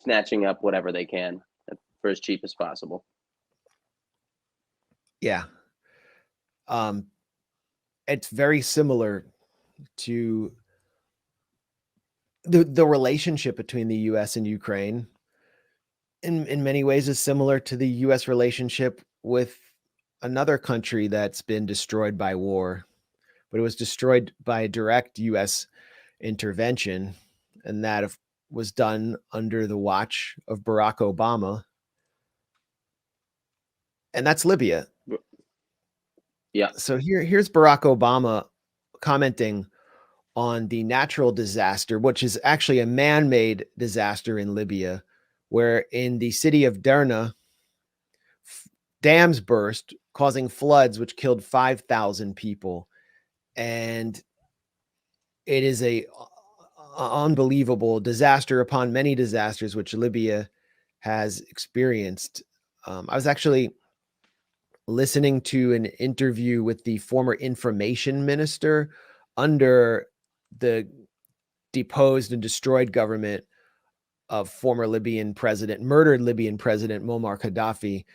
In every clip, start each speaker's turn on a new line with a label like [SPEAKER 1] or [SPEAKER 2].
[SPEAKER 1] snatching up whatever they can for as cheap as possible.
[SPEAKER 2] Yeah. It's very similar to the relationship between the US and Ukraine. In many ways is similar to the US relationship with another country that's been destroyed by war, but it was destroyed by direct US intervention, and that was done under the watch of Barack Obama. And that's Libya.
[SPEAKER 1] Yeah.
[SPEAKER 2] So here's Barack Obama commenting on the natural disaster, which is actually a man-made disaster in Libya, where in the city of Derna, dams burst, causing floods, which killed 5,000 people. And it is a unbelievable disaster upon many disasters which Libya has experienced. I was actually listening to an interview with the former information minister under the deposed and destroyed government of former murdered Libyan president Muammar Gaddafi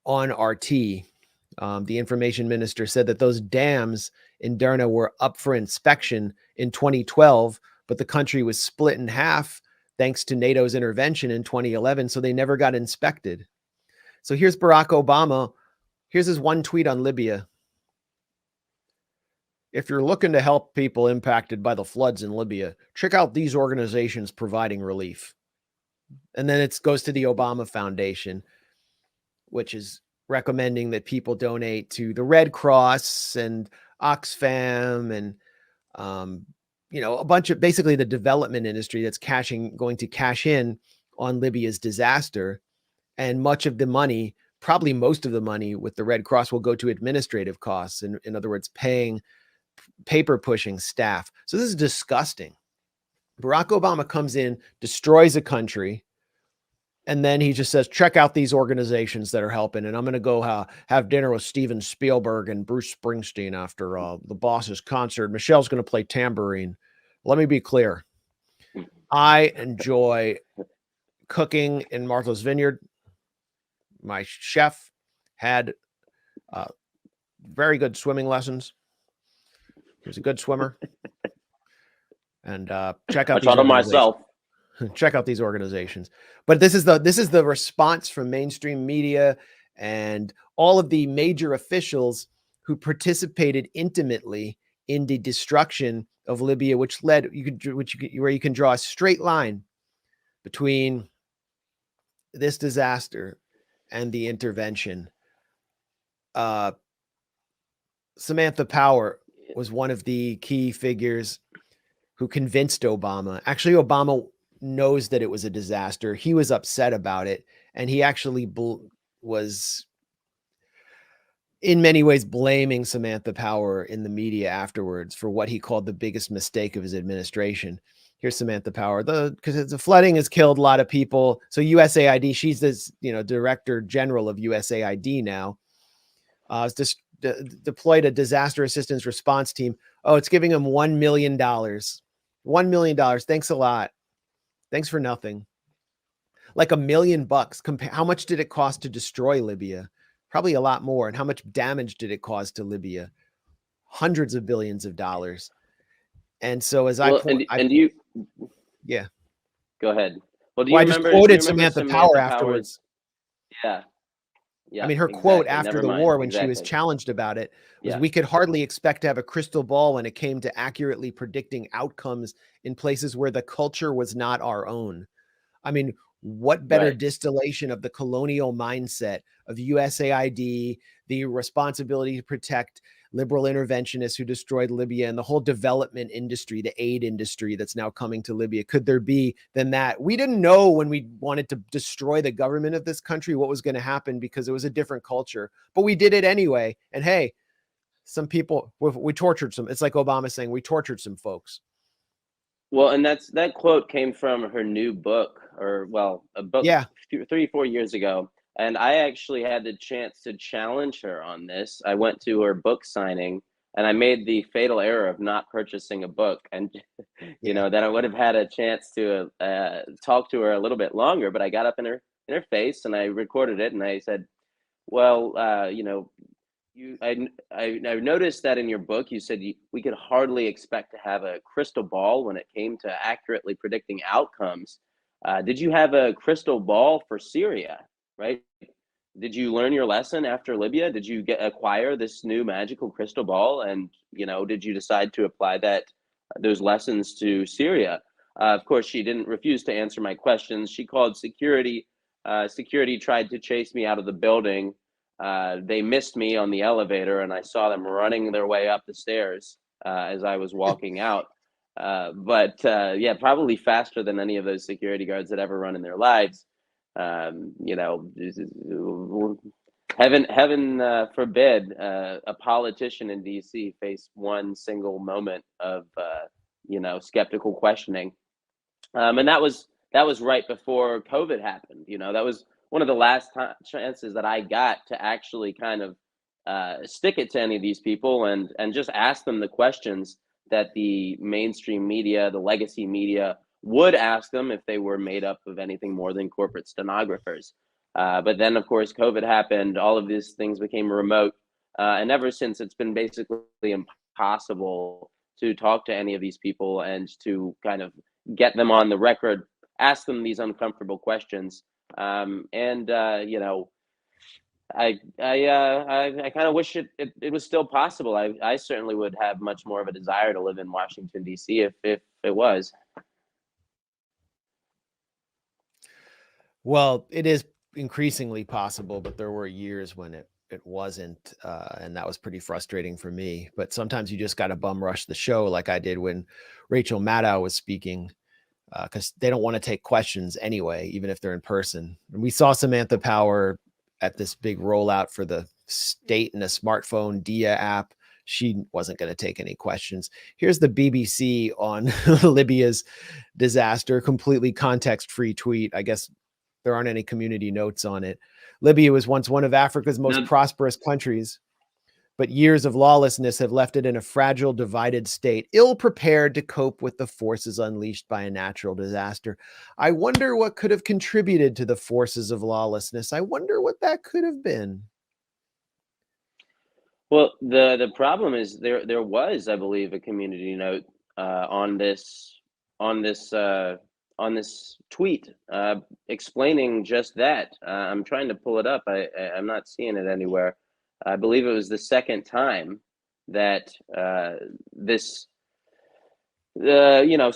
[SPEAKER 2] on RT. The information minister said that those dams in Derna were up for inspection in 2012, but the country was split in half thanks to NATO's intervention in 2011, so they never got inspected. So here's Barack Obama. Here's his one tweet on Libya. If you're looking to help people impacted by the floods in Libya, check out these organizations providing relief. And then it goes to the Obama Foundation, which is recommending that people donate to the Red Cross and Oxfam and, a bunch of basically the development industry that's going to cash in on Libya's disaster. And much of the money, probably most of the money with the Red Cross, will go to administrative costs. In other words, paying paper pushing staff. So this is disgusting. Barack Obama comes in, destroys a country, and then he just says, check out these organizations that are helping. And I'm going to go have dinner with Steven Spielberg and Bruce Springsteen after the boss's concert. Michelle's going to play tambourine. Let me be clear. I enjoy cooking in Martha's Vineyard. My chef had very good swimming lessons. He was a good swimmer. And check out
[SPEAKER 1] I taught him myself.
[SPEAKER 2] Check out these organizations. But this is the response from mainstream media and all of the major officials who participated intimately in the destruction of Libya, which led where you can draw a straight line between this disaster and the intervention. Samantha Power was one of the key figures who convinced Obama. Actually, Obama knows that it was a disaster. He was upset about it, and he actually was in many ways blaming Samantha Power in the media afterwards for what he called the biggest mistake of his administration. Here's Samantha Power. Because the flooding has killed a lot of people. So USAID, she's this, director general of USAID now. Just deployed a disaster assistance response team. Oh, it's giving them $1 million. $1 million. Thanks a lot. Thanks for nothing. Like $1 million. How much did it cost to destroy Libya? Probably a lot more. And how much damage did it cause to Libya? Hundreds of billions of dollars. And so as
[SPEAKER 1] yeah. Go ahead. Well,
[SPEAKER 2] I just quoted Samantha Power afterwards.
[SPEAKER 1] Yeah.
[SPEAKER 2] I mean, her quote after the war when she was challenged about it was, we could hardly expect to have a crystal ball when it came to accurately predicting outcomes in places where the culture was not our own. I mean, what better distillation of the colonial mindset of USAID, the responsibility to protect liberal interventionists who destroyed Libya and the whole development industry, the aid industry that's now coming to Libya. Could there be than that? We didn't know when we wanted to destroy the government of this country what was going to happen because it was a different culture, but we did it anyway. And hey, some people, we tortured some. It's like Obama saying we tortured some folks.
[SPEAKER 1] Well, and that quote came from her new book, a book 3-4 years ago. And I actually had the chance to challenge her on this. I went to her book signing and I made the fatal error of not purchasing a book. And then I would have had a chance to talk to her a little bit longer. But I got up in her face and I recorded it, and I said, "Well, I noticed that in your book you said we could hardly expect to have a crystal ball when it came to accurately predicting outcomes. Did you have a crystal ball for Syria, right? Did you learn your lesson after Libya? Did you acquire this new magical crystal ball? And did you decide to apply those lessons to Syria?" Of course, she didn't refuse to answer my questions. She called security. Security tried to chase me out of the building. They missed me on the elevator, and I saw them running their way up the stairs as I was walking out. But yeah, probably faster than any of those security guards had ever run in their lives. Heaven forbid a politician in DC face one single moment of skeptical questioning. And that was right before COVID happened. That was one of the last chances that I got to actually kind of stick it to any of these people and just ask them the questions that the mainstream media, the legacy media, would ask them if they were made up of anything more than corporate stenographers. But then, of course, COVID happened. All of these things became remote. And ever since, it's been basically impossible to talk to any of these people and to kind of get them on the record, ask them these uncomfortable questions. I kind of wish it was still possible. I certainly would have much more of a desire to live in Washington, D.C. if it was.
[SPEAKER 2] Well, it is increasingly possible, but there were years when it wasn't, and that was pretty frustrating for me. But sometimes you just got to bum rush the show, like I did when Rachel Maddow was speaking, because they don't want to take questions anyway, even if they're in person. And we saw Samantha Power at this big rollout for the state and a smartphone DIA app. She wasn't going to take any questions. Here's the BBC on Libya's disaster, completely context-free tweet. I guess there aren't any community notes on it. Libya was once one of Africa's most prosperous countries, but years of lawlessness have left it in a fragile, divided state, ill-prepared to cope with the forces unleashed by a natural disaster. I wonder what could have contributed to the forces of lawlessness. I wonder what that could have been.
[SPEAKER 1] Well, the problem is there was, I believe, a community note on this tweet explaining just that. I'm trying to pull it up. I'm not seeing it anywhere. I believe it was the second time that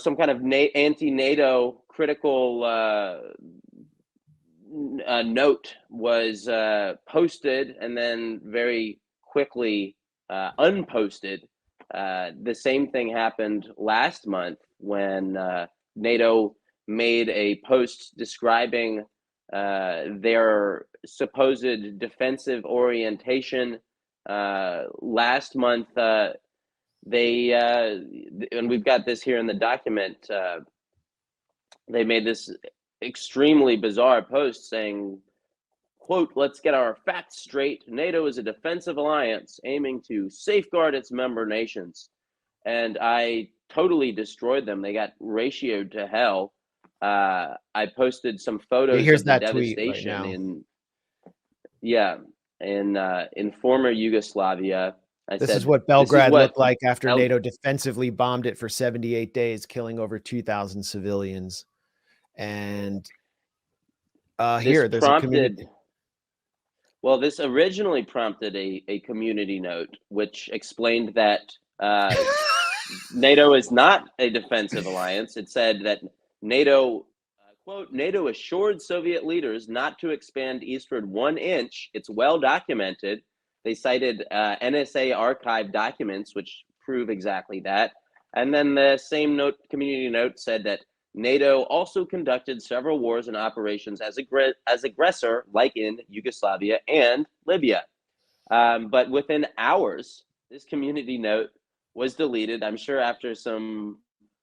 [SPEAKER 1] some kind of anti-NATO critical note was posted and then very quickly unposted. The same thing happened last month when NATO made a post describing their supposed defensive orientation. Last month, they and we've got this here in the document, they made this extremely bizarre post saying, quote, "Let's get our facts straight. NATO is a defensive alliance aiming to safeguard its member nations." And I totally destroyed them. They got ratioed to hell. I posted some photos
[SPEAKER 2] Here's
[SPEAKER 1] of the
[SPEAKER 2] that tweet
[SPEAKER 1] devastation
[SPEAKER 2] right
[SPEAKER 1] in former Yugoslavia.
[SPEAKER 2] This is what Belgrade looked like after NATO defensively bombed it for 78 days, killing over 2,000 civilians. And here, there's a community.
[SPEAKER 1] Well, this originally prompted a community note, which explained that NATO is not a defensive alliance. It said that NATO, quote, "NATO assured Soviet leaders not to expand eastward 1 inch. It's well documented." They cited NSA archive documents, which prove exactly that. And then the same community note said that NATO also conducted several wars and operations as aggressor, like in Yugoslavia and Libya. But within hours, this community note was deleted, I'm sure after some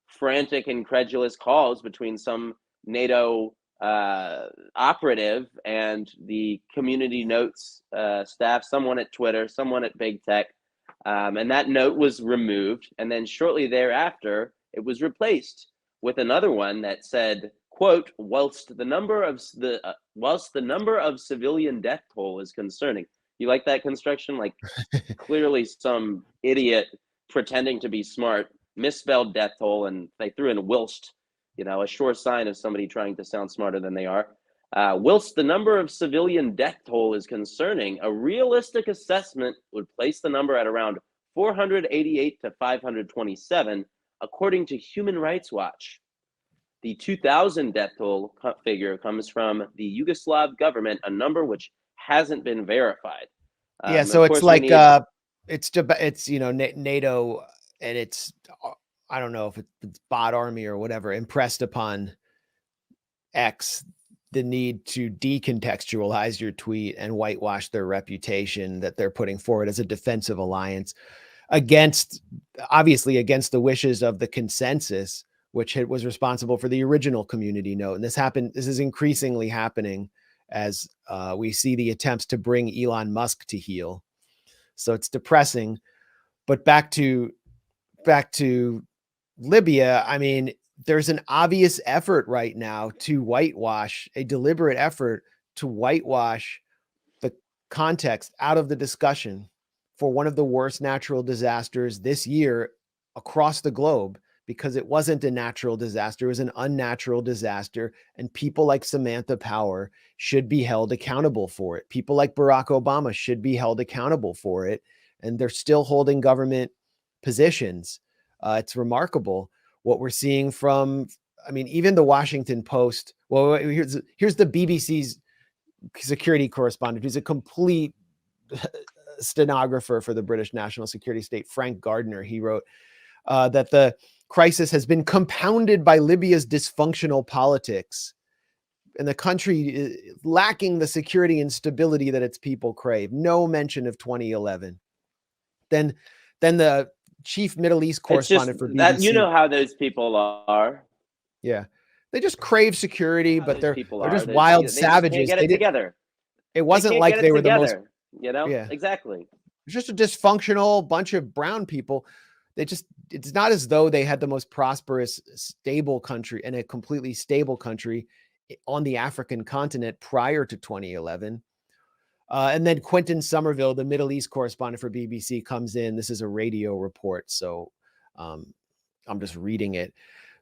[SPEAKER 1] frantic, incredulous calls between some NATO operative and the community notes staff, someone at Twitter, someone at Big Tech. And that note was removed. And then shortly thereafter, it was replaced with another one that said, quote, whilst the number of civilian death toll is concerning. You like that construction? Like, clearly some idiot pretending to be smart misspelled death toll, and they threw in whilst, a sure sign of somebody trying to sound smarter than they are. Whilst the number of civilian death toll is concerning, a realistic assessment would place the number at around 488 to 527, according to Human Rights Watch. The 2000 death toll figure comes from the Yugoslav government, a number which hasn't been verified.
[SPEAKER 2] Yeah, so it's like it's NATO, and it's, I don't know if it's bot army or whatever, impressed upon X the need to decontextualize your tweet and whitewash their reputation that they're putting forward as a defensive alliance obviously against the wishes of the consensus, which was responsible for the original community note. And this is increasingly happening as we see the attempts to bring Elon Musk to heel. So it's depressing. But back to Libya, I mean, there's an obvious effort right now to whitewash, a deliberate effort to whitewash the context out of the discussion for one of the worst natural disasters this year across the globe, because it wasn't a natural disaster, it was an unnatural disaster. And people like Samantha Power should be held accountable for it. People like Barack Obama should be held accountable for it. And they're still holding government positions. It's remarkable what we're seeing from, I mean, even the Washington Post. Well, here's the BBC's security correspondent, who's a complete stenographer for the British National Security State, Frank Gardner. He wrote that the crisis has been compounded by Libya's dysfunctional politics and the country lacking the security and stability that its people crave. No mention of 2011. Then the chief Middle East correspondent for BBC.
[SPEAKER 1] That, you know how those people are.
[SPEAKER 2] Yeah. They just crave security, but they're just wild savages.
[SPEAKER 1] They can't get it together.
[SPEAKER 2] It wasn't like they were the most,
[SPEAKER 1] Yeah, exactly.
[SPEAKER 2] It's just a dysfunctional bunch of brown people. It's not as though they had the most prosperous, stable country and a completely stable country on the African continent prior to 2011. And then Quentin Somerville, the Middle East correspondent for BBC, comes in. This is a radio report, so I'm just reading it.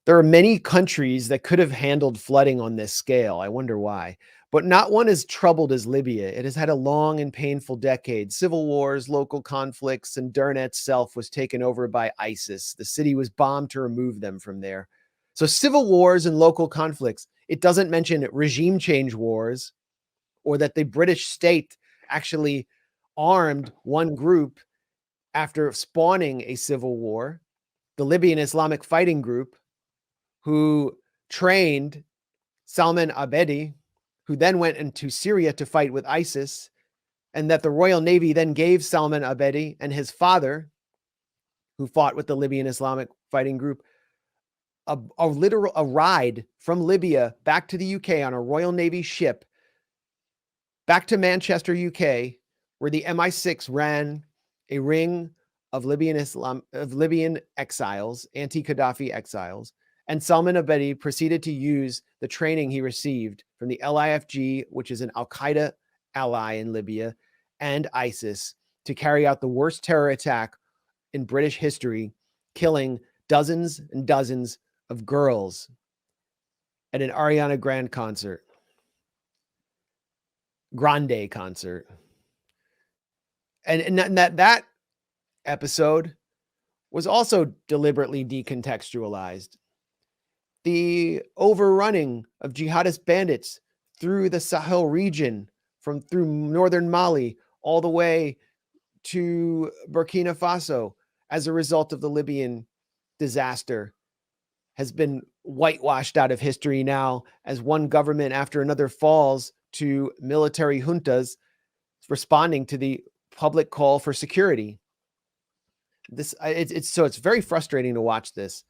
[SPEAKER 2] There are many countries that could have handled flooding on this scale. I wonder why. But not one as troubled as Libya. It has had a long and painful decade. Civil wars, local conflicts, and Derna itself was taken over by ISIS. The city was bombed to remove them from there. So civil wars and local conflicts. It doesn't mention regime change wars, or that the British state actually armed one group after spawning a civil war, the Libyan Islamic Fighting Group, who trained Salman Abedi, who then went into Syria to fight with ISIS, and that the Royal Navy then gave Salman Abedi and his father, who fought with the Libyan Islamic Fighting Group, a ride from Libya back to the UK on a Royal Navy ship, back to Manchester, UK, where the MI6 ran a ring of Libyan exiles, anti-Gaddafi exiles, and Salman Abedi proceeded to use the training he received from the LIFG, which is an al-Qaeda ally in Libya, and ISIS to carry out the worst terror attack in British history, killing dozens and dozens of girls at an Ariana Grande concert. And that episode was also deliberately decontextualized. The overrunning of jihadist bandits through the Sahel region, through northern Mali all the way to Burkina Faso as a result of the Libyan disaster, has been whitewashed out of history now as one government after another falls to military juntas responding to the public call for security. It's very frustrating to watch this.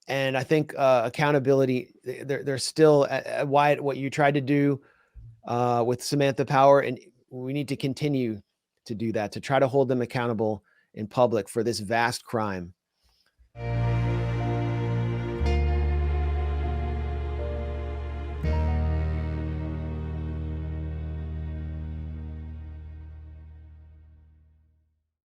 [SPEAKER 2] And I think accountability, there's still Wyatt, what you tried to do with Samantha Power, and we need to continue to do that, to try to hold them accountable in public for this vast crime